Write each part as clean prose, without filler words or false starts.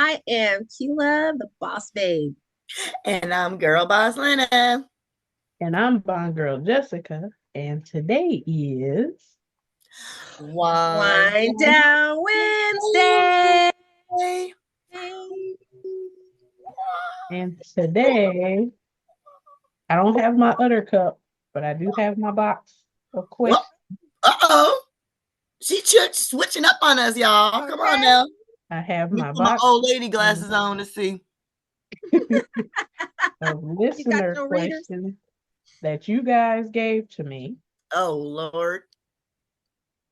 I am Kealah, the boss babe. And I'm Girl Boss Lena. And I'm Bond Girl Jessica, and today is Whine Whine Down Wednesday. Wednesday. and today I don't have my other cup, but I do have my box of questions. Well, uh-oh. She switching up on us, y'all. Come on Okay. now. I have Let me my put my box old lady glasses on to see. of You got listener your readers? questions that you guys gave to me. Oh, Lord.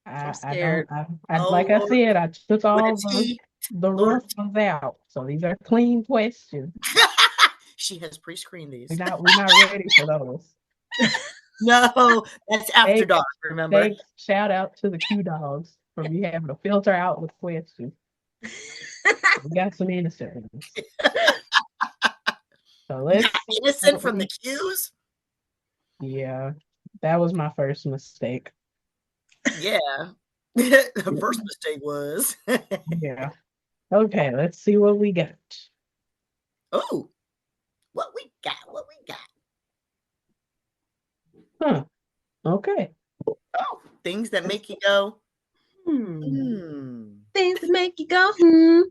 I'm I don't scared. I Oh, like I Lord. said, I took With a all T. the Lord. rough ones out, so these are clean questions. She has pre-screened We're these. not ready for those. No, that's after Thanks, dark, remember? thanks. Shout out to the Q dogs for me having to filter out with questions. We got some innocent ones. So You let's got see innocent what from the we. cues? Yeah, that was my first mistake. Yeah. The first mistake was. Yeah. Okay, let's see what we got. Oh, what we got? What we got? Huh. Okay. Oh, things that make you go, Hmm. hmm. Things that make you go, hmm.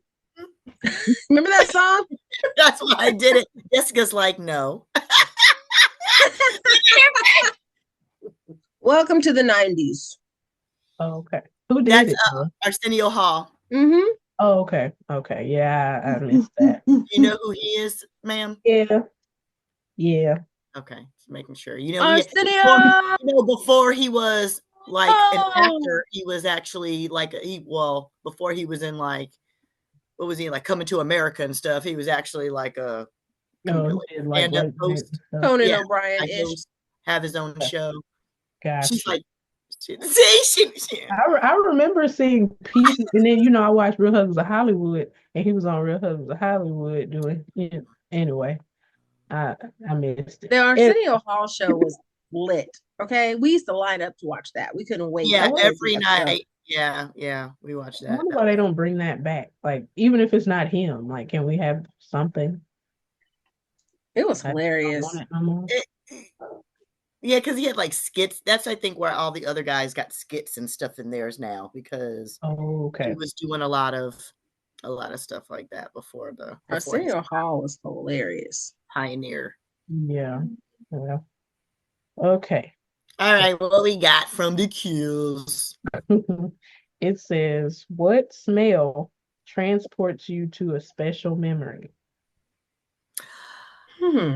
Remember that song? That's why I did it. Jessica's like, no. Welcome to the 90s. Okay. Who did That's it though? Arsenio Hall. Mm-hmm. Oh, okay. Okay. Yeah, I missed that. You know who he is, ma'am? Yeah. Yeah. Okay, just making sure. You know, Arsenio. before he was like an Oh, actor, he was actually like before he was in like what was he like Coming to America and stuff, he was actually like a No, he did like stand-up late night and host. stuff. Conan Yeah, like O'Brien-ish. host, have his own Yeah, show. She's gotcha. like, she I remember seeing pieces, and then I watched Real Husbands of Hollywood, and he was on Real Husbands of Hollywood doing. Anyway, I I missed it. The It Arsenio Hall show was lit. Okay, we used to line up to watch that. We couldn't wait yeah, I for wonder, every every episode. night. Yeah, yeah, we watched I that. wonder why they don't bring that back. Like even if it's not him, like can we have something? It was I don't want hilarious. it no more. It, yeah, because he had like skits. That's I think where all the other guys got skits and stuff in theirs now because Oh, he okay. was doing a lot of stuff like that before his Arsenio Hall was hilarious. pioneer. Yeah. Well, okay. All right, what we got from the cues? It says, "What smell transports you to a special memory?" Hmm.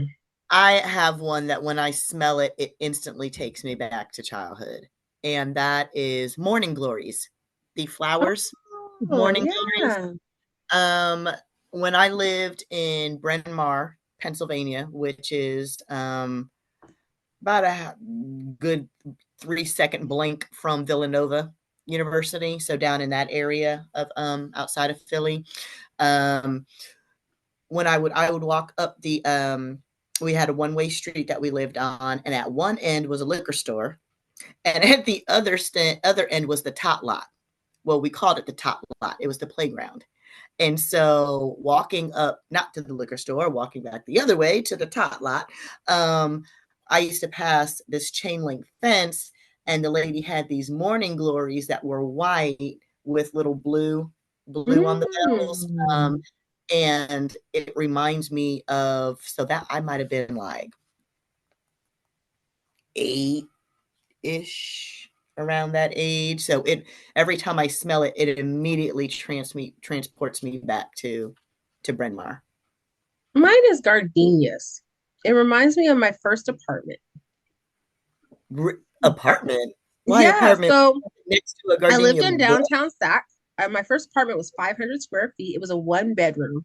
I have one that when I smell it, it instantly takes me back to childhood, and that is morning glories, the flowers, Oh, morning glories. yeah. Um, when I lived in Bryn Mawr, Pennsylvania, which is about a good 3-second blink from Villanova University, so down in that area of outside of Philly. Um, when I would walk up the we had a one-way street that we lived on, and at one end was a liquor store, and at the other end was the tot lot. Well, we called it the tot lot. It was the playground. And so walking up, not to the liquor store, walking back the other way to the tot lot, I used to pass this chain link fence, and the lady had these morning glories that were white with little blue on the bells. Mm. And it reminds me of, so that I might have been like 8-ish, around that age. So it every time I smell it, it immediately transports me back to Bryn Mawr. Mine is gardenias. It reminds me of my first apartment. Apartment? Why Yeah, apartment so next to a I lived gardenia in bush? downtown Sac. My first apartment was 500 square feet. It was a one bedroom,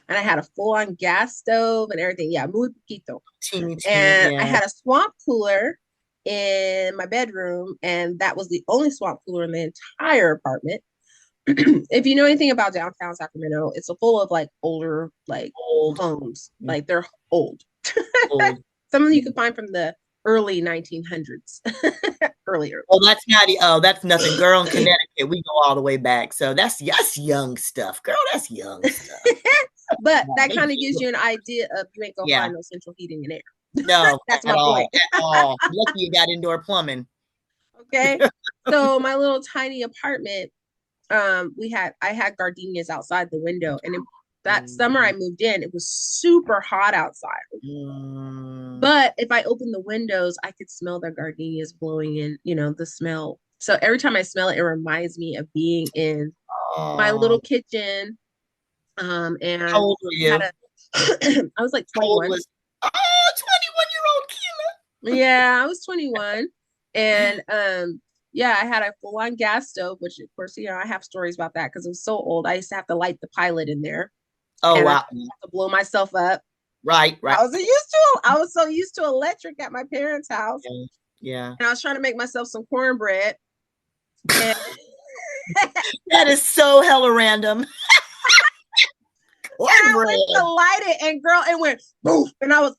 and I had a full on gas stove and everything. Yeah, muy poquito. Teeny, teeny, And I yeah. had a swamp cooler in my bedroom, and that was the only swamp cooler in the entire apartment. If you know anything about downtown Sacramento, it's full of like older like Old, homes. Like they're old. old. Some of them you can find from the early 1900s. earlier. Oh, that's not. Oh, that's nothing, girl. In Connecticut, we go all the way back. So that's young stuff, girl. That's young stuff. But that kind of gives you an idea of you ain't gonna find no central heating and air. No, that's at my all. point. At all. Lucky you got indoor plumbing. Okay, so my little tiny apartment, I had gardenias outside the window, and that summer I moved in, it was super hot outside. But if I opened the windows, I could smell the gardenias blowing in, the smell. So every time I smell it, it reminds me of being in my little kitchen. And how old were you? I was like 21. 21-year-old Kealah. Yeah, I was 21. And yeah, I had a full-on gas stove, which of course, I have stories about that because it was so old. I used to have to light the pilot in there. Oh, and wow. I had to blow myself up. Right. I was so used to electric at my parents' house. Yeah. And I was trying to make myself some cornbread. And that is so hella random. I went to light it, and girl, it went boof, and I was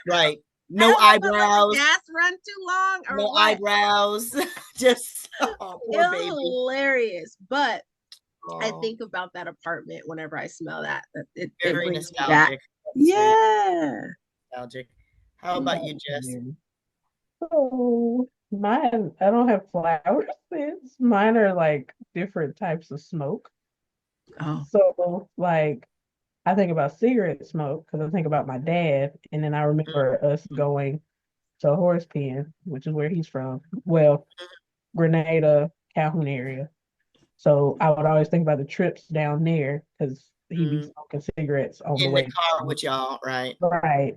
right. No eyebrows. Gas run too long, or no what? Eyebrows. Just poor baby. Hilarious, but I think about that apartment whenever I smell that. It very brings nostalgic. me back. Yeah. Nostalgic. How about you, Jess? Oh, mine, I don't have flower scents. Mine are like different types of smoke. Oh. So like I think about cigarette smoke because I think about my dad, and then I remember us going to a horse pen, which is where he's from. Well, Grenada, Calhoun area. So I would always think about the trips down there because he'd be smoking cigarettes on the way. In the car with y'all, right? Right.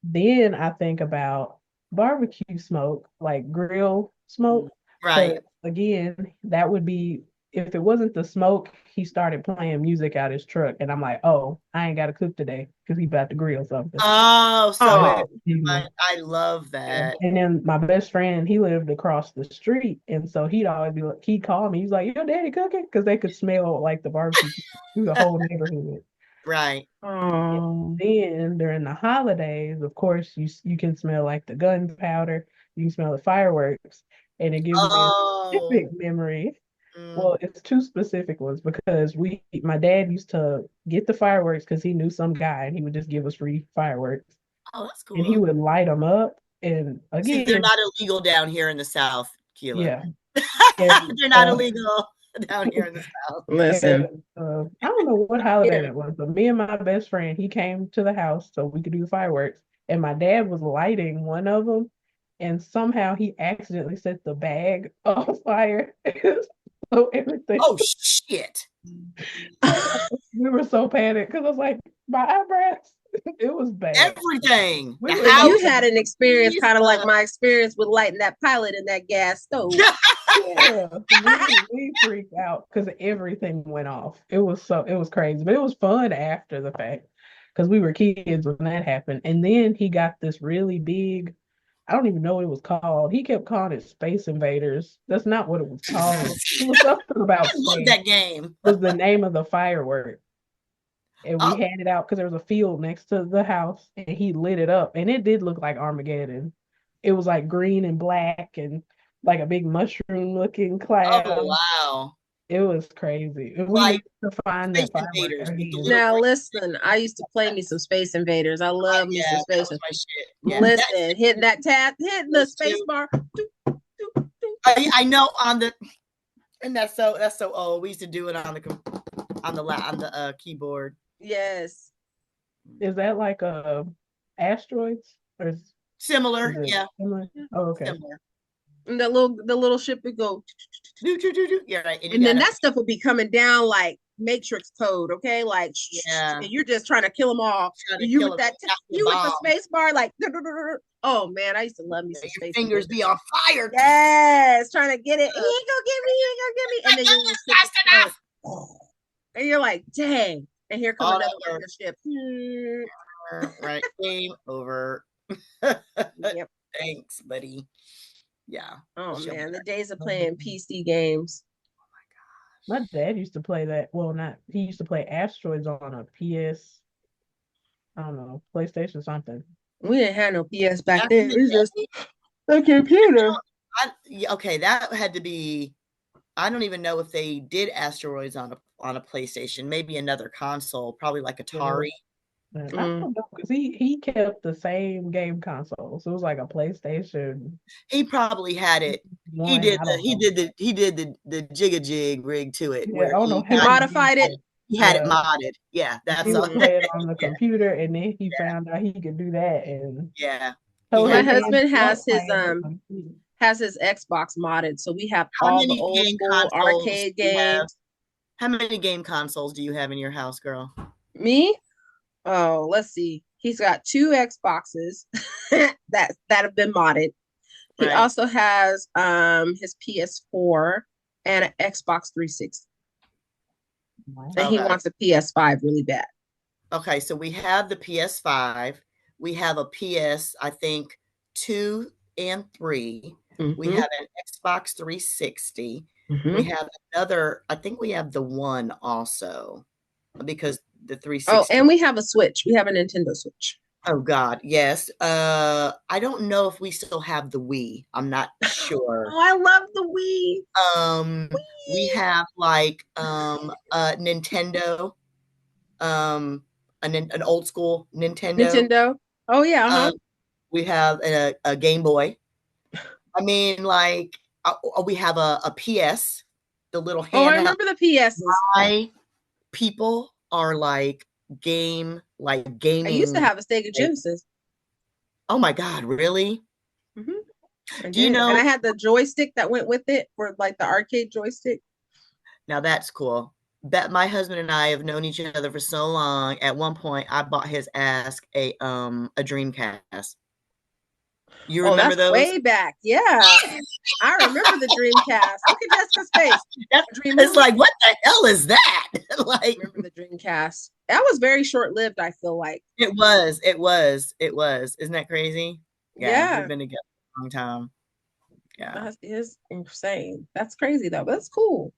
Then I think about barbecue smoke, like grill smoke. Right. Again, that would be if it wasn't the smoke, he started playing music out his truck, and I'm like, oh, I ain't got to cook today because he about to grill something. Oh, so I love that. And then my best friend, he lived across the street, and so he'd always be like, he'd call me, he's like, your daddy cooking? Because they could smell like the barbecue through the whole neighborhood. Right. Then during the holidays, of course, you can smell like the gunpowder, you can smell the fireworks, and it gives me a specific memory. Well, it's two specific ones because my dad used to get the fireworks because he knew some guy and he would just give us free fireworks. Oh, that's cool. And he would light them up. And again, they're not illegal down here in the South, Kealah. Yeah. They're not illegal down here in the South. Listen. I don't know what holiday it was, but me and my best friend, he came to the house so we could do the fireworks. And my dad was lighting one of them. And somehow he accidentally set the bag on fire. So everything. Oh shit! We were so panicked because I was like, my eyebrows. It was bad. Everything. You had an experience kind of like my experience with lighting that pilot in that gas stove. Yeah, we freaked out because everything went off. It was crazy, but it was fun after the fact because we were kids when that happened. And then he got this really big. I don't even know what it was called. He kept calling it Space Invaders. That's not what it was called. It was something about space. I love that game. Was the name of the firework. And we had it out because there was a field next to the house and he lit it up. And it did look like Armageddon. It was like green and black and like a big mushroom looking cloud. Oh, wow. It was crazy. We need to find that firework. Now listen, I used to play me some Space Invaders. I love me some Space Invaders. Listen, hitting that tab, hitting the space bar. I know and that's so old. We used to do it on the keyboard. Yes. Is that like asteroids or similar? Yeah. Similar? Oh, okay. Similar. And the little ship would go. Yeah, right. And then that stuff will be coming down like Matrix code, okay? Like, and you're just trying to kill them all. You with the space bar, like, oh man, I used to love me some space. Fingers be on fire. Yes, trying to get it. He ain't gonna get me. And then you're fast enough. And you're like, dang. And here comes another ship. Right, game over. Yep. Thanks, buddy. Yeah. Oh man, the days of playing PC games. Oh my gosh. My dad used to play that. Well, he used to play Asteroids on a PS. I don't know, PlayStation something. We didn't have no PS back then. It was just The computer. Okay, that had to be. I don't even know if they did asteroids on a PlayStation. Maybe another console, probably like Atari. I don't know because he kept the same game console, so it was like a PlayStation. He probably had it. He One, did I the don't he know. did the jig rig to it Yeah, I where don't know He how he did modified it. that. he had it Yeah, modded. Yeah, he that's all. would play it on the Yeah, computer, and then he found out he could do that, and yeah. He told My his had hand husband stop playing the computer. has his Xbox modded, so we have how all the many old game school consoles arcade do you have? games. How many game consoles do you have in your house, girl? Me? Oh, let's see. He's got two Xboxes that have been modded. He Right. also has his PS4 and an Xbox 360. Wow. And he Okay. wants a PS5 really bad. Okay, so we have the PS5. We have a PS, I think, 2 and 3. We Mm-hmm. have an Xbox 360. We Mm-hmm. have another, I think we have the one also because the Oh, 360. and we have a Switch. We have a Nintendo Switch. Oh God, yes. I don't know if we still have the Wii. I'm not sure. Oh, I love the Wii. We have like Nintendo, um an old school Nintendo. Nintendo. Oh yeah, Um, uh-huh. we have a Game Boy. I mean, like we have a PS, the little Oh, I handheld. remember the PSs. My people are like I used to gaming. have a Sega Genesis. Oh my God, really? Hmm. I Do you did. And know? I had the joystick that went with it for like the arcade joystick. Now that's cool. That my husband and I have known each other for so long. At one point, I bought his ass a Dreamcast. You Oh, remember that's those? way back. Yeah. I remember the Dreamcast. Look at Jessica's face. That's, Dream it's movie. like, what the hell is that? I Like, remember the Dreamcast. That was very short lived, I feel like. it was. Isn't that crazy? Yeah, we've Yeah. been together a long time. Yeah, That is insane. That's crazy though. But that's cool.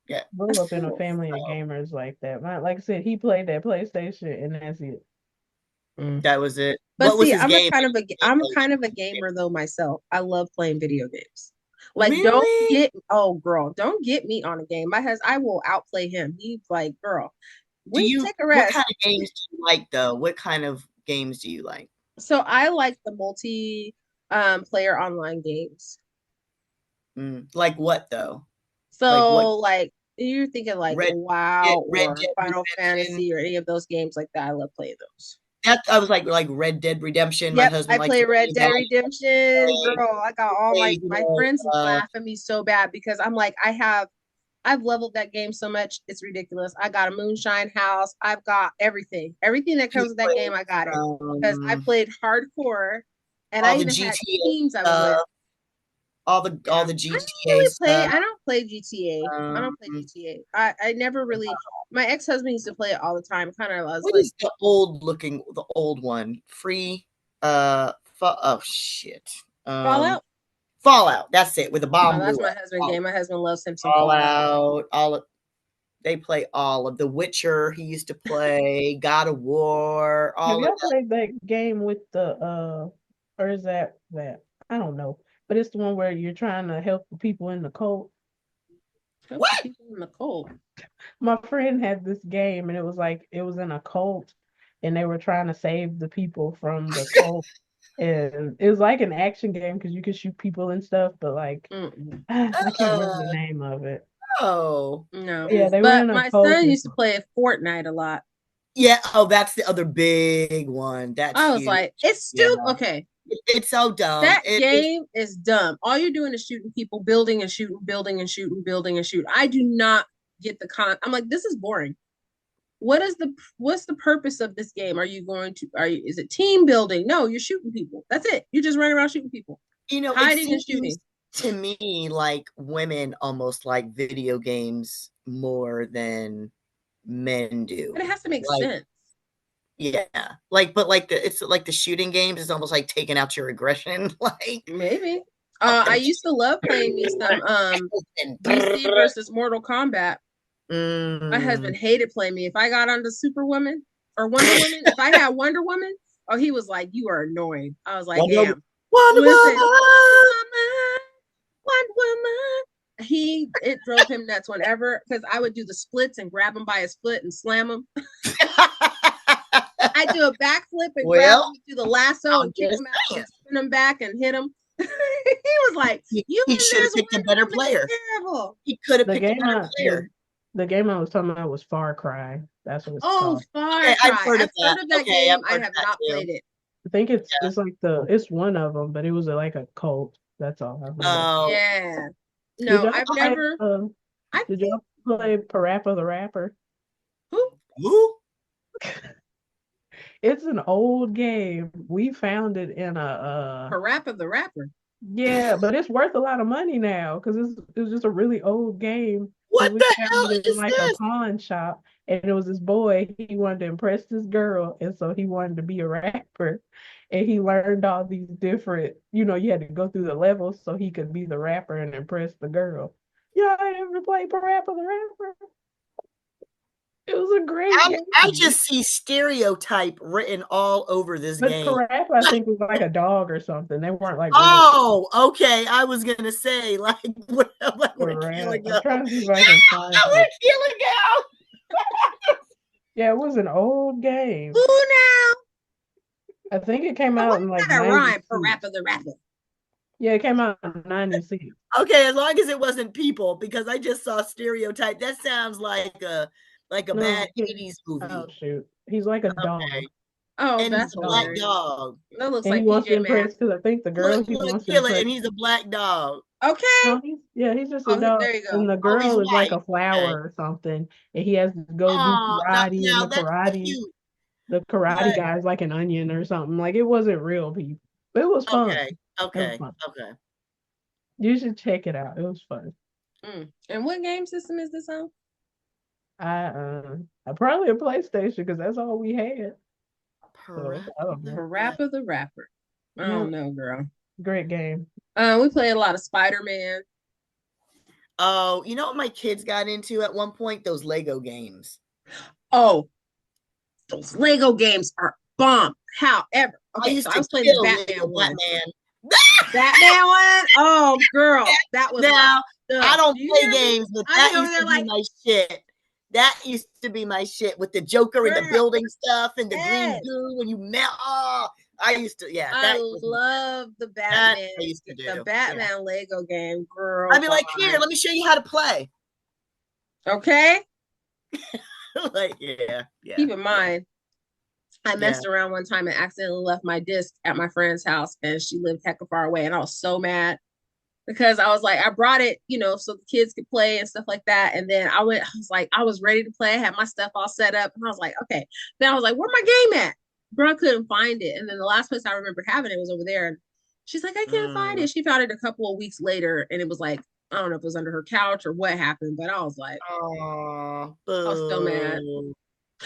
yeah, Grew that's up in a cool. family of gamers like that. Like I said, he played that PlayStation, and that's it. Mm. That was it. But What was see, his game? I'm a kind of a gamer though myself. I love playing video games. Like, Really? oh girl, don't get me on a game. I will outplay him. He's like, girl, Do we you? take a What kind rest. of games do you like, though? What kind of games do you like? So I like the multi player online games. Like what though? Like what? So like you're thinking like Red WoW Red or Dead Final Redemption. Fantasy or any of those games like that. I love playing those. That I was like Red Dead Redemption. My Yep, I husband likes play to Red play Dead that. Redemption. Play, Girl, I got all play, my friends laugh at me so bad because I'm like, I've leveled that game so much, it's ridiculous. I got a moonshine house. I've got everything. Everything that he comes with that game, plays, I got it. Because I played hardcore and I all the even had teams GTA I was with. stuff, all Yeah. the I don't GTA really play, stuff. I don't play GTA. I don't play Um, GTA. I never really my ex-husband used to play it all the time. Kind of I was what like is the old one? Free, oh shit. Um, Fallout. Fallout. That's it with the Oh, bomb that's blew my up. husband game. My husband loves him some Fallout. Fallout. They play all of The Witcher. He used to play God of War. Have All of y'all played that game with the or is that I don't know, but it's the one where you're trying to help the people in the cult. Help the what? people in the cold. My friend had this game, and it was like it was in a cult, and they were trying to save the people from the cult, and it was like an action game because you could shoot people and stuff, but like Mm-mm. I can't remember the Uh, name of it. oh, No. Yeah, they were But in a my cult. son used to play Fortnite a lot. yeah. Oh, that's the other big one. That's I was huge. like, it's Yeah, stupid. Okay. it's so dumb. That game is dumb. All you're doing is shooting people, building and shooting, building and shooting, building and shooting. I do not get the I'm like, this is boring. What's the purpose of this game? Is it team building? No, you're shooting people. That's it. You're just running around shooting people. It Hiding and shooting. seems to me like women almost like video games more than men do. But it has to make Like, sense. yeah, but it's like the shooting games is almost like taking out your aggression. Like, Maybe. up I and used to love playing me some DC versus Mortal Kombat. My husband hated playing me. If I got onto Superwoman or Wonder Woman, if I had Wonder Woman, oh, he was like, "You are annoying." I was like, Wonder, "Damn." Wonder Listen, Woman. Wonder Woman. It drove him nuts whenever, because I would do the splits and grab him by his foot and slam him. I do a backflip and grab him, do the lasso and kick him out and spin him back and hit him. He was like, he should have picked a better player. Terrible. He could have picked a better player. The game I was talking about was Far Cry. That's what it's called. Far Cry. I've heard of that game. I have not played it. I think it's like it's one of them, but it was like a cult. That's all. Oh yeah. No, I've never. Did y'all play Parappa the Rapper? Who? It's an old game. We found it in a Parappa the Rapper. Yeah, but it's worth a lot of money now because it's just a really old game. What the hell is like this? A pawn shop, and it was this boy. He wanted to impress this girl, and so he wanted to be a rapper. And he learned all these different, you had to go through the levels so he could be the rapper and impress the girl. Y'all ever play Parappa the Rapper? It was a great game. I just see stereotype written all over this game. But Parappa, I think, was like a dog or something. They weren't like. Oh, okay. I was gonna say like where Kealah go? I'm trying to see if I can find it. Where Kealah go? Yeah, it was an old game. Who now? I think it came out in like. That rhyme, Parappa the Rapper. Yeah, it came out in '96. Okay, as long as it wasn't people, because I just saw stereotype. That sounds like a bad 80s movie. Oh shoot, he's like a dog. Oh, and that's a black dog. That looks and like he wants to PJ impress because I think the girl he wants to impress. And he's a black dog. Okay. He's just a dog. There you go. And the girl is like a flower or something, and he has to go do karate. And the karate guy is like an onion or something. Like, it wasn't real people. It was fun. Okay. You should check it out. It was fun. And what game system is this on? I probably a PlayStation because that's all we had. Parappa the Rapper. I don't know, girl. Great game. We played a lot of Spider-Man. Oh, you know what my kids got into at one point? Those Lego games. Oh, those Lego games are bomb. However, okay, I was playing the Batman one. Batman one? Oh, girl. That was now. I don't play games, but that used to be my shit. That used to be my shit with the Joker and the building stuff and the green goo when you melt. Oh, I used to, I love the Batman. I used to do the Batman Lego game, girl. I'd be like, here, let me show you how to play. Okay. Like, yeah. Keep in mind, I messed around one time and accidentally left my disc at my friend's house, and she lived hecka far away, and I was so mad. Because I was like, I brought it, so the kids could play and stuff like that. And then I was ready to play. I had my stuff all set up. And I was like, okay. Then I was like, where my game at? Bro, I couldn't find it. And then the last place I remember having it was over there. And she's like, I can't find it. She found it a couple of weeks later. And it was like, I don't know if it was under her couch or what happened. But I was like, I was so mad.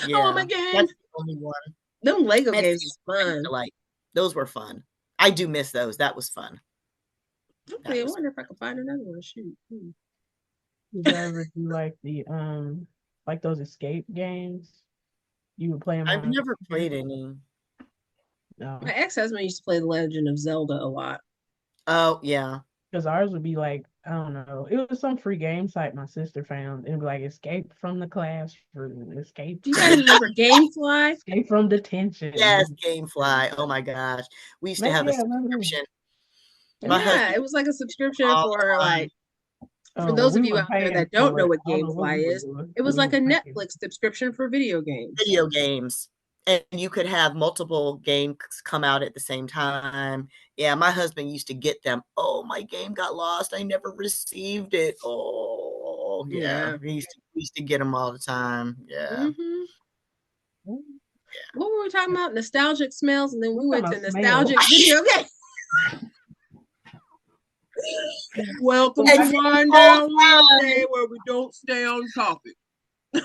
Yeah, I want my game. That's the only one. Them Lego games was fun. Like, those were fun. I do miss those. That was fun. Okay, I wonder if I can find another one. Shoot. Did you ever do like the like those escape games? You would play them. I've never played any. No. My ex-husband used to play The Legend of Zelda a lot. Oh yeah. Because ours would be like, I don't know, it was some free game site my sister found. It'd be like escape from the classroom, escape. Do you guys remember Gamefly? Escape from detention. Yes, Gamefly. Oh my gosh, we used to have a subscription. It was like a subscription for like. For those of you out there that don't know what Gamefly is, it was like a Netflix subscription for video games. And you could have multiple games come out at the same time. Yeah, my husband used to get them. Oh, my game got lost. I never received it. Oh, yeah. We used to get them all the time. Yeah. Mm-hmm. What were we talking about? Nostalgic smells, and then we went to nostalgic video games. Welcome to Whine Down Wednesday, where we don't stay on topic.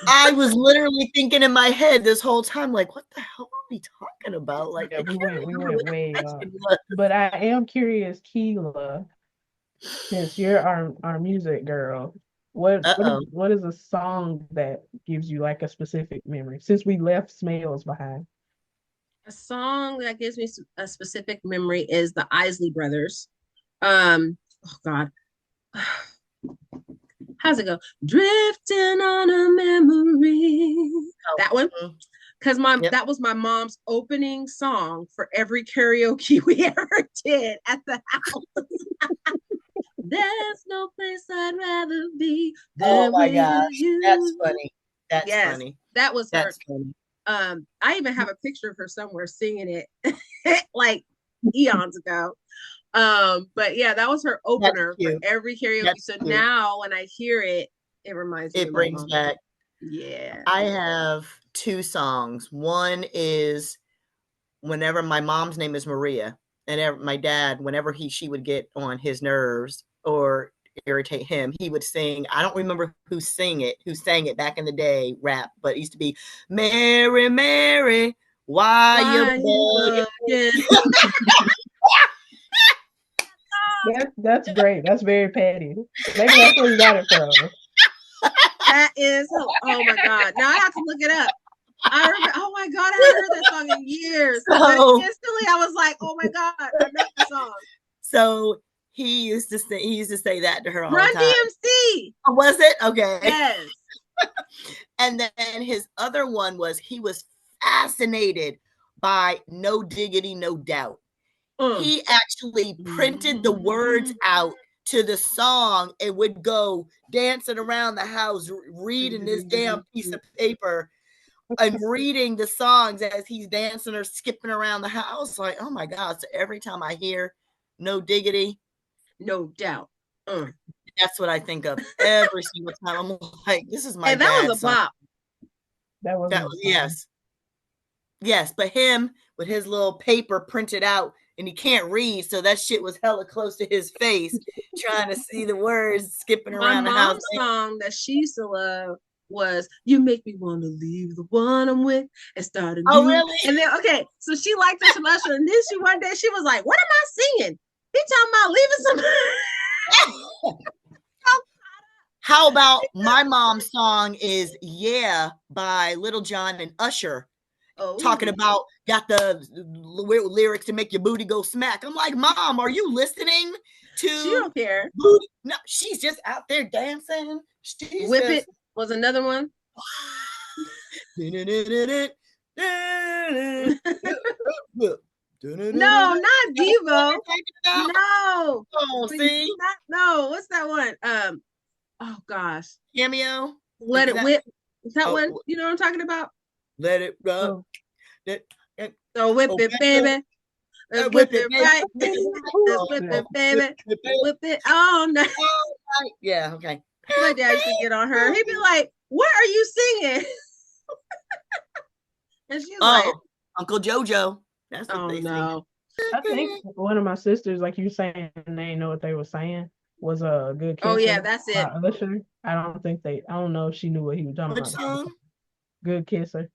I was literally thinking in my head this whole time, like, what the hell are we talking about? Like, we went way off. But I am curious, Kealah, since you're our music girl, what is a song that gives you like a specific memory? Since we left Smells behind. A song that gives me a specific memory is the Isley Brothers. Oh God, how's it go? Drifting on a memory. Oh, That one, because yep. that was my mom's opening song for every karaoke we ever did at the house. There's no place I'd rather be Oh than my with gosh, that's you. funny. That's Yes, funny. that was her. That's funny. I even have a picture of her somewhere singing it like eons ago. But yeah, that was her That's opener for cute. every karaoke. That's So cute. now when I hear it, it reminds me It of my brings mom. back. Yeah. I have two songs. One is whenever my mom's name is Maria, and my dad, whenever she would get on his nerves or irritate him, he would sing. I don't remember who sang it back in the day, rap, but it used to be Mary, Mary, why you bugging? That's great. That's very petty. Maybe that's where you got it from. That is, oh my God. Now I have to look it up. I remember, oh my God, I haven't heard that song in years. But instantly I was like, oh my God, I know that song. So he used to say that to her all Run the time. DMC. Oh, was it? Okay. Yes. And then his other one was he was fascinated by No Diggity, No Doubt. He actually printed the words out to the song and would go dancing around the house, reading this damn piece of paper and reading the songs as he's dancing or skipping around the house. Like, oh my God. So every time I hear No Diggity, No Doubt. That's what I think of every single time. I'm like, this is my and that dad's was a bop. That was yes. But him with his little paper printed out, and he can't read, so that shit was hella close to his face, trying to see the words skipping around the house. My mom's song that she used to love was "You Make Me Want to Leave the One I'm With and Start a New." Oh, really? And then so she liked this from Usher, and then one day she was like, "What am I singing? He talking about leaving some." How about my mom's song is "Yeah" by Little John and Usher. Talking about got the lyrics to make your booty go smack. I'm like, Mom, are you listening to? She don't care. Booty? No, she's just out there dancing. Whip It was another one. No, not Devo. No. Oh, see? No, what's that one? Oh gosh. Cameo. Let It Whip. Is that one? You know what I'm talking about? Let it go. So whip it, baby. Let's whip it right. Let's whip it, baby. Whip it all night. Yeah, okay. My dad used to get on her. He'd be like, "What are you singing?" And she's like, Uncle JoJo. That's what they no. I think one of my sisters, like you saying, they didn't know what they were saying, was a Good Kisser. Oh yeah, that's it. I don't know if she knew what he was talking about. Song? Good Kisser.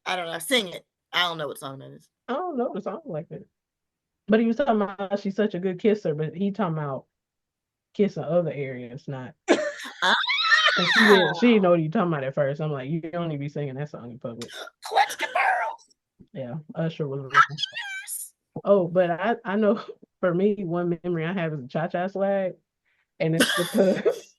I don't know. Sing it. I don't know what song that is. I don't know the song like that. But he was talking about she's such a good kisser, but he talking about kissing other areas, not. She didn't know what you talking about at first. I'm like, you don't need to be singing that song in public. Clutch the girls. Yeah, Usher was. Oh, but I know for me, one memory I have is a cha-cha slide, and it's because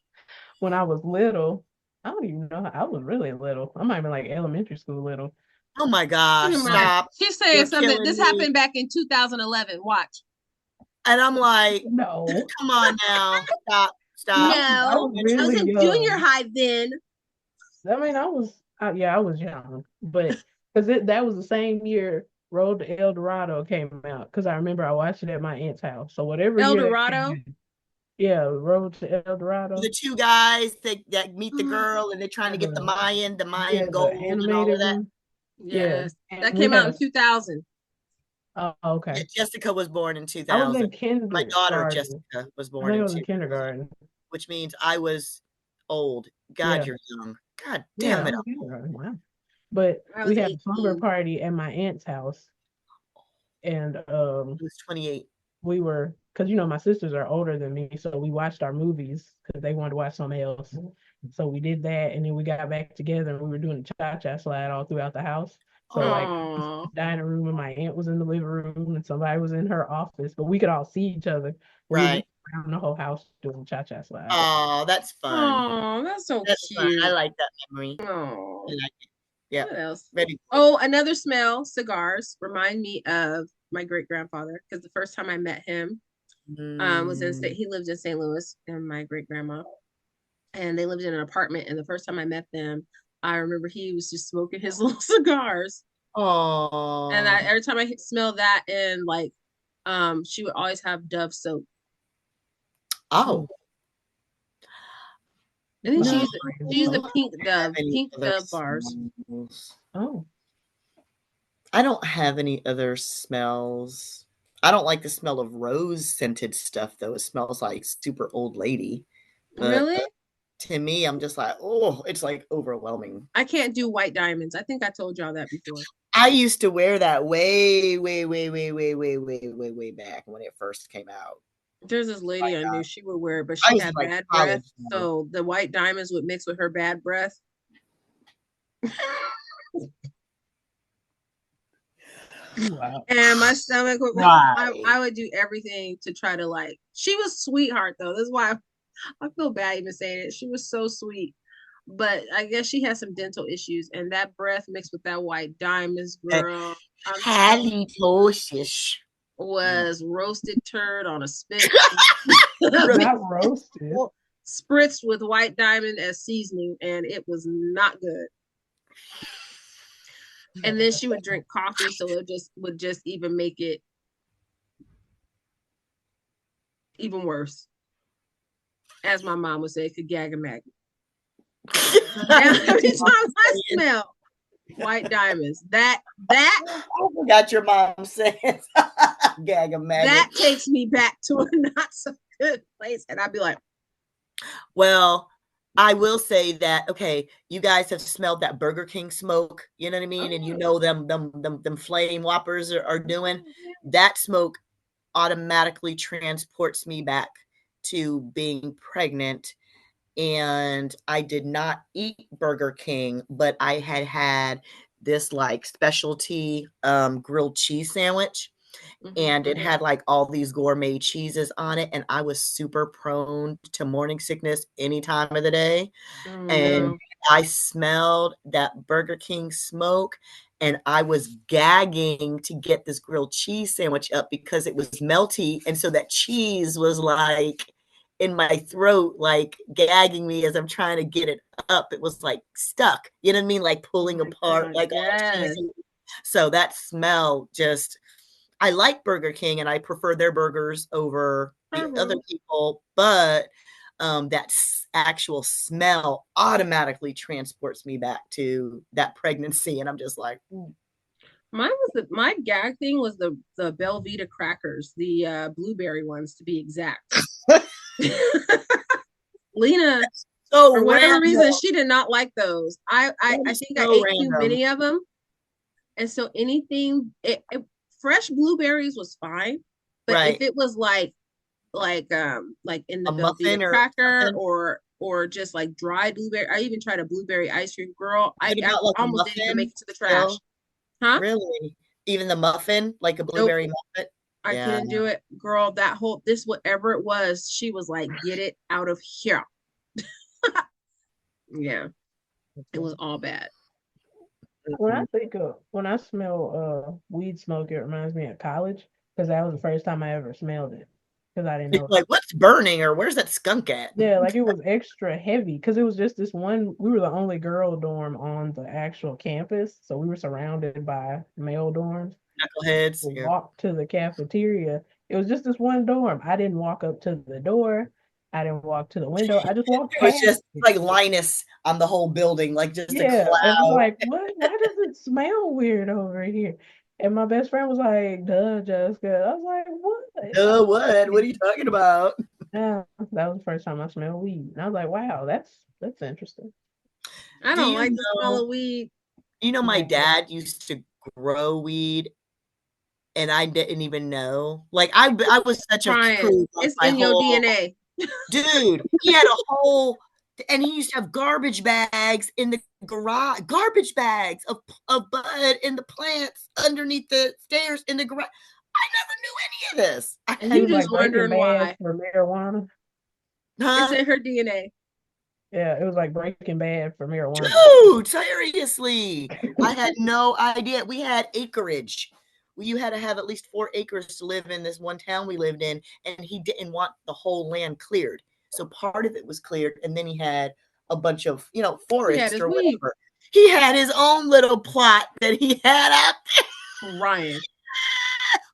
when I was little, I don't even know I was really little. I might have been like elementary school little. Oh my gosh, stop. She's saying something. This happened back in 2011. Watch. And I'm like, no. Come on now. Stop. No. I was in junior high then. I mean, I was young. But because that was the same year Road to El Dorado came out. Because I remember I watched it at my aunt's house. So whatever El Dorado? Yeah, Road to El Dorado. The two guys that meet the girl and they're trying to get the Mayan gold and all of that. Yes. That came out in 2000. Oh, okay. Yeah, Jessica was born in 2000. I was in kindergarten. My daughter Jessica was born in kindergarten. Which means I was old. God, you're young. God damn it. Wow. But we had a slumber party at my aunt's house. And it was 28. We were, because my sisters are older than me, so we watched our movies because they wanted to watch something else. So we did that, and then we got back together and we were doing the cha-cha slide all throughout the house. So like Aww. the dining room and my aunt was in the living room and somebody was in her office, but we could all see each other. We were Right. just around the whole house doing cha-cha slide. Oh, that's fun. Aww, that's so That's fun. cute. I like that memory. Aww. I like it. Yeah. What else? Very Oh, another smell, cigars, remind me of my great grandfather because the first time I met him was in Mm. he lived in St. Louis and my great grandma, and they lived in an apartment. And the first time I met them, I remember he was just smoking his little cigars, and Oh. every time I smell that, and like, she would always have Dove soap. Oh. I think No. she used the I pink don't have any other Dove bars. smells. Oh. I don't have any other smells. I don't like the smell of rose scented stuff though. It smells like super old lady. But Really? to me, I'm just like, oh, it's like overwhelming. I can't do white diamonds. I think I told y'all that before. I used to wear that way, way, way, way, way, way, way, way, way back when it first came out. There's this lady I knew, she would wear it, but I she was had like bad college. breath. So the white diamonds would mix with her bad breath. Wow. And my stomach would, I would do everything to try to like, she was sweetheart though. This is why I feel bad even saying it. She was so sweet. But I guess she has some dental issues, and that breath mixed with that white diamonds, girl. Halitosis was roasted turd on a spit. Not roasted. Spritzed with white diamond as seasoning, and it was not good. And then she would drink coffee, so it would just even make it even worse. As my mom would say, it could gag a maggot. Every time I smell white diamonds, that I forgot your mom says gag a maggot. That takes me back to a not so good place, and I'd be like, well, I will say that, okay, you guys have smelled that Burger King smoke, you know what I mean? And you know them flame whoppers are doing. That smoke automatically transports me back to being pregnant. And I did not eat Burger King, but I had this like specialty grilled cheese sandwich. And it had like all these gourmet cheeses on it. And I was super prone to morning sickness any time of the day. And I smelled that Burger King smoke and I was gagging to get this grilled cheese sandwich up because it was melty. And so that cheese was like in my throat, like gagging me as I'm trying to get it up. It was like stuck, you know what I mean? Like pulling apart, like all cheese. So that smell just, I like Burger King and I prefer their burgers over the other people, but that actual smell automatically transports me back to that pregnancy. And I'm just like, mine was my gag thing was the Belvita crackers, the blueberry ones to be exact. Lena, for whatever reason, she did not like those. I think I ate too many of them. And so anything, fresh blueberries was fine, but if it was like in the Belvita cracker or just like dry blueberry, I even tried a blueberry ice cream, girl. I almost didn't even make it to the trash. Huh? Really? Even the muffin, like a blueberry muffin? I couldn't do it, girl. Whatever it was, she was like, "Get it out of here." Yeah, it was all bad. When I smell weed smoke, it reminds me of college because that was the first time I ever smelled it because I didn't know. Like, what's burning or where's that skunk at? Yeah, like it was extra heavy because it was just this one. We were the only girl dorm on the actual campus, so we were surrounded by male dorms. Knuckleheads. We walked to the cafeteria. It was just this one dorm. I didn't walk up to the door. I didn't walk to the window. I just walked past. It was just like Linus on the whole building, like just a cloud. It was like, what? Why does it smell weird over here? And my best friend was like, duh, Jessica. I was like, what? Duh, what? What are you talking about? Yeah, that was the first time I smelled weed. And I was like, wow, that's interesting. I don't like the smell of weed. You know, my dad used to grow weed and I didn't even know. Like I was such a prude. It's in your DNA. Dude, he had a whole, and he used to have garbage bags in the garage garbage bags of bud in the plants underneath the stairs in the garage. I never knew any of this. And He you was just like Breaking wondering Bad why. for marijuana. It's Huh? in her DNA. Yeah, it was like Breaking Bad for marijuana. Dude, seriously. I had no idea. We had acreage. You had to have at least 4 acres to live in this one town we lived in, and he didn't want the whole land cleared. So part of it was cleared, and then he had a bunch of, He had forest his or weed. whatever. He had his own little plot that he had out Ryan. there.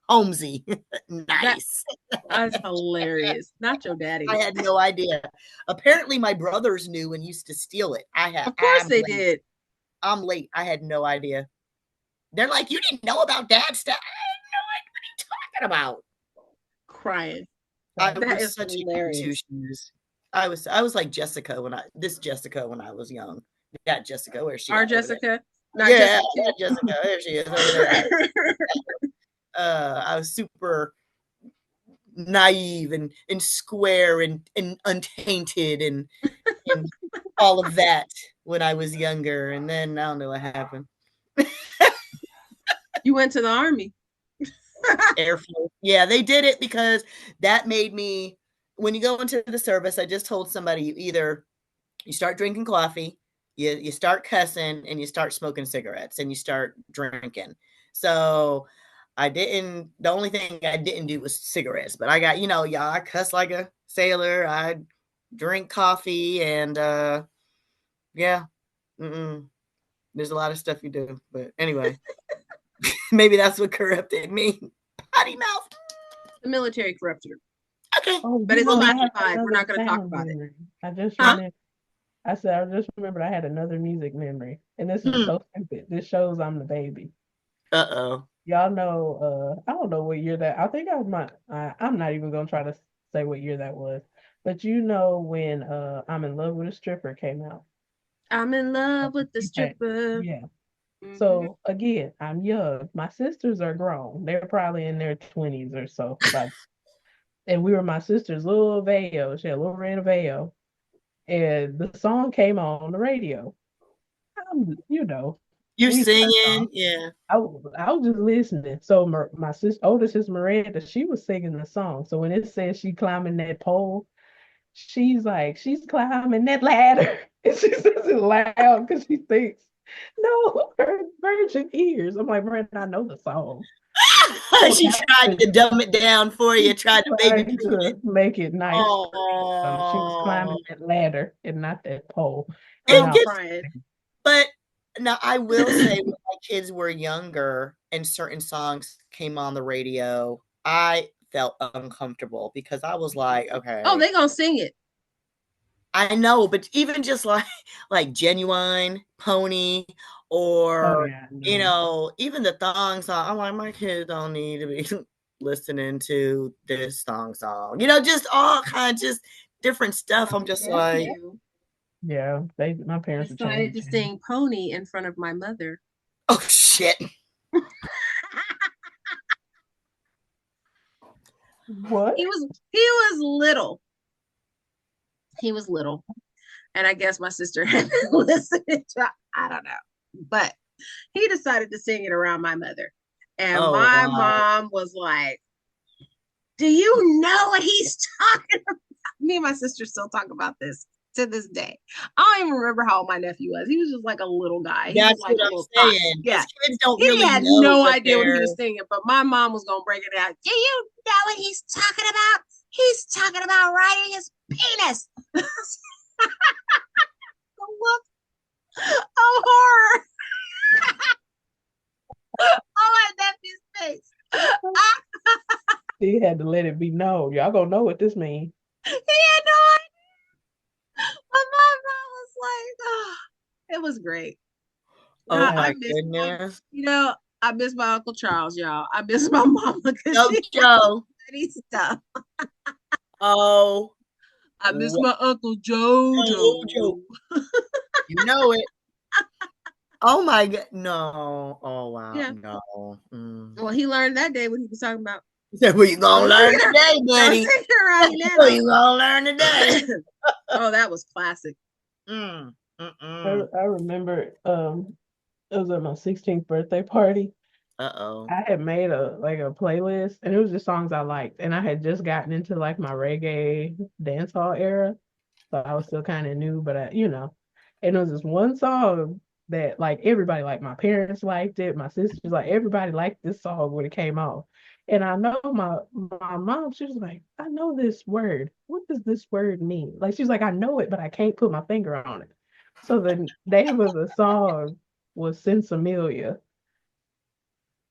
Homesy. Nice. That's hilarious. Not your daddy. I had no idea. Apparently, my brothers knew and used to steal it. Of course I'm they late. did. I'm late. I had no idea. They're like, you didn't know about dad's stuff. I had no idea what are you talking about. Crying. I That was is such hilarious. a two shoes. I was like Jessica when I was young. That Jessica, where's she? Our at over there? Jessica. Not Yeah, Jessica. that Jessica. There she is over there. I was super naive and square and untainted and all of that when I was younger. And then I don't know what happened. You went to the Army. Air Force. Yeah, they did it because that made me, when you go into the service, I just told somebody you start drinking coffee, you start cussing, and you start smoking cigarettes, and you start drinking. So the only thing I didn't do was cigarettes, but I got, I cuss like a sailor. I drink coffee and, yeah. There's a lot of stuff you do, but anyway, maybe that's what corrupted me. Potty mouth. The military corrupted her. Okay. But it's classified. We're not going to talk about memory. it. I just remembered. I just remembered I had another music memory. And this is so stupid. This shows I'm the baby. Uh-oh. Y'all know, I don't know what year that, I think I was I'm not even going to try to say what year that was. But when I'm in Love with a Stripper came out. I'm in love with the stripper. Yeah. So again, I'm young. My sisters are grown. They're probably in their 20s or so. And we were my sister's little Veo. She had a little red Veo. And the song came on the radio. You're singing, yeah. I was just listening. So my older sister Miranda, she was singing the song. So when it says she climbing that pole, she's like, she's climbing that ladder. And she says it loud because she thinks, no, her virgin ears. I'm like, Miranda, I know the song. She tried to dumb it down for you, tried to make it nice. Oh. She was climbing that ladder and not that pole. But now I will say when my kids were younger and certain songs came on the radio, I felt uncomfortable because I was like, okay. Oh, they gonna sing it. I know, but even just like Genuine, Pony, or even the thong song, I'm like, my kids don't need to be listening to this song, just all kinds, just different stuff. I'm just like, yeah, my parents decided to sing Pony in front of my mother. Oh shit. What? He was little. He was little. And I guess my sister had been listening to, I don't know. But he decided to sing it around my mother. And my mom was like, do you know what he's talking about? Me and my sister still talk about this to this day. I don't even remember how old my nephew was. He was just like a little guy. That's what I'm saying. Yeah. Kids don't he really had know no idea what he was singing, but my mom was going to break it out. Do you know what he's talking about? He's talking about riding his penis. The look of horror on my nephew's face. He had to let it be known. Y'all gonna know what this means. He had no idea. My mom was like, oh, it was great. Oh my goodness. I miss my Uncle Charles, y'all. I miss my mama because she stuff. Oh. I miss my Uncle Jojo. You know it. Oh my God. No. Oh wow. Yeah. No. Well, he learned that day what he was talking about. He said, well, you gonna learn today, buddy. Right now. You gonna learn today. Oh, that was classic. I remember it was at my 16th birthday party. Uh-oh. I had made a playlist and it was just songs I liked. And I had just gotten into like my reggae dancehall era. So I was still kind of new, but and it was this one song that like everybody liked. My parents liked it, my sisters, like everybody liked this song when it came out. And I know my mom, she was like, I know this word. What does this word mean? Like she's like, I know it, but I can't put my finger on it. So the name of the song was Sensimilia.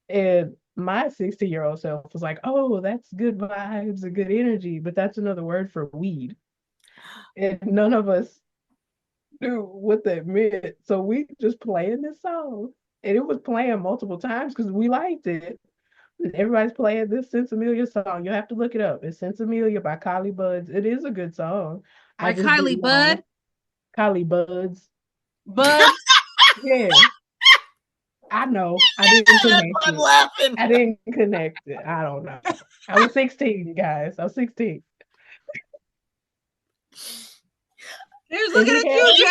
And my 60-year-old self was like, oh, that's good vibes and good energy, but that's another word for weed. And none of us knew what that meant. So we just playing this song. And it was playing multiple times because we liked it. And everybody's playing this Sensimilia song. You'll have to look it up. It's Sensimilia by Kylie Buds. It is a good song. I By just Kylie didn't know. Bud. Kylie Buds. Buds. Yeah. I know. I didn't connect I'm it. laughing. I didn't connect it. I don't know. I was 16, guys. I was 16. Here's And looking he at had, you,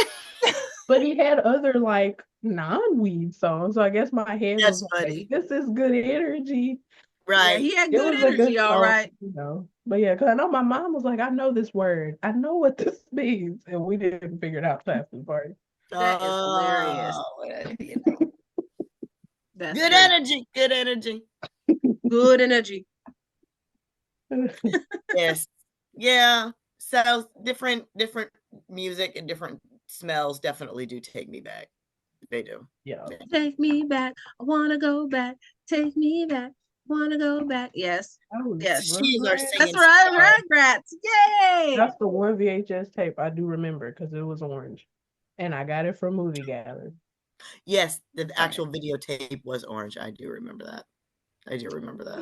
Jack. but he had other like non-weed songs. So I guess my head That's was funny. like, this is good energy. Yeah, Right. he had It good was a energy, good all song, right. But yeah, because I know my mom was like, I know this word. I know what this means. And we didn't figure it out till after the party. That is hilarious. That's Good great. energy. Good energy. Good energy. Yes. Yeah. So different music and different smells definitely do take me back. They do. Yeah. Take me back. I wanna go back. Take me back. Wanna go back. Yes. Yes. She's our singing That's right. star. Rugrats. Yay. That's the one VHS tape I do remember because it was orange. And I got it from Movie Gallery. Yes, the actual videotape was orange. I do remember that.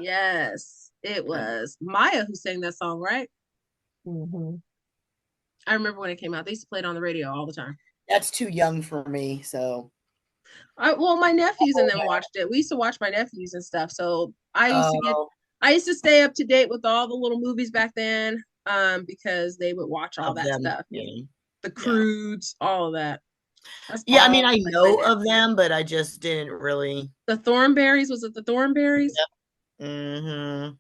Yes, it was Maya who sang that song, right? Mm-hmm. I remember when it came out. They used to play it on the radio all the time. That's too young for me, so. Well, my nephews and them watched it. We used to watch my nephews and stuff. So I used to stay up to date with all the little movies back then, because they would watch all that stuff. Yeah. The Croods, all of that. Yeah, I mean, I know of them, but I just didn't really. The Thornberries, was it the Thornberries? Yep. Mm-hmm.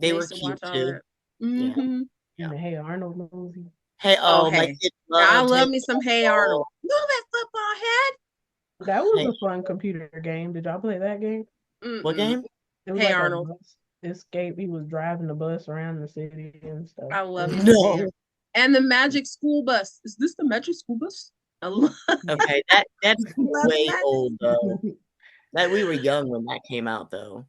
They were cute too. Mm-hmm. Yeah. The Hey Arnold movie. Hey, my kids I love me some Hey Arnold. You know that football head? That was a fun computer game. Did y'all play that game? What game? It was Hey like Arnold. A bus escape. He was driving the bus around the city and stuff. I love it. No. And the Magic School Bus. Is this the Magic School Bus? I love Okay, that's way old though. That we were young when that came out though.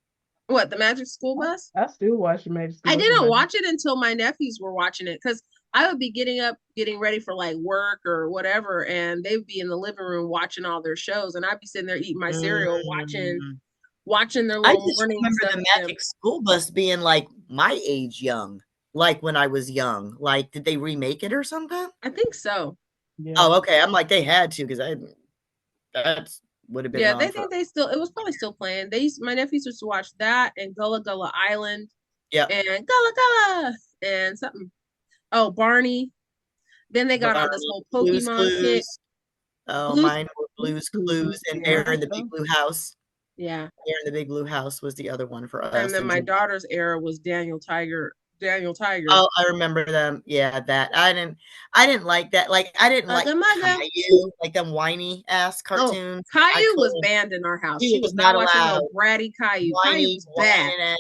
What, the Magic School Bus? I still watch the Magic School Bus. I didn't didn't watch it until my nephews were watching it because I would be getting up, getting ready for like work or whatever, and they would be in the living room watching all their shows, and I'd be sitting there eating my cereal, watching their little morning stuff. I remember the Magic School Bus being like my age young, like when I was young. Like, did they remake it or something? I think so. Yeah. Oh, okay. I'm like, they had to because that's would have been. Yeah, they think it was probably still playing. My nephews used to watch that and Gullah Gullah Island. Yeah. And Gullah Gullah and something. Oh, Barney. Then they got on this whole Pokemon kick. Oh, mine were Blue's Clues and Bear in the Big Blue House. Yeah. Bear in the Big Blue House was the other one for us. And then my daughter's era was Daniel Tiger. Oh, I remember them. Yeah, that I didn't like that. Like I didn't like Caillou, like them whiny ass cartoons. Oh, Caillou was banned in our house. She was not watching no bratty Caillou. Caillou was bad.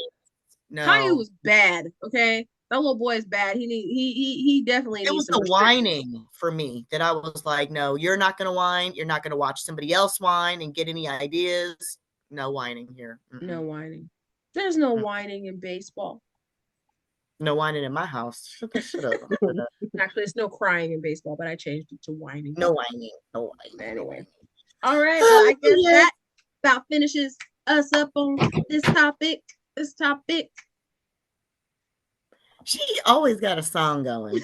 No, Caillou was bad. Okay, that little boy is bad. He definitely. It was the whining for me that I was like, no, you're not gonna whine. You're not gonna watch somebody else whine and get any ideas. No whining here. No whining. There's no whining in baseball. No whining in my house. Shut up. Actually, it's no crying in baseball, but I changed it to whining. No whining. Anyway. All right. Well, I guess that about finishes us up on this topic. She always got a song going.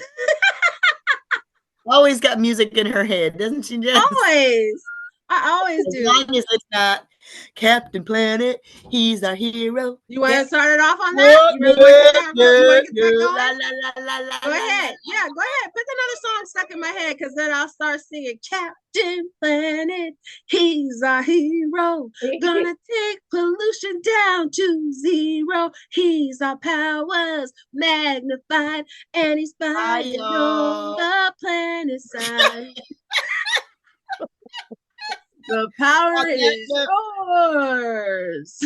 Always got music in her head, doesn't she, Jess? Always. I always do. As long as it's not Captain Planet, he's our hero. You want to start it off on Yeah, that? You really want to get that? You want to get that la, going? la, la, la, la, Go la, ahead. la. Yeah, go ahead. Put another song stuck in my head because then I'll start singing Captain Planet. He's our hero. Gonna take pollution down to zero. He's our powers magnified. And he's fighting on the planet side. The power Okay, is yours.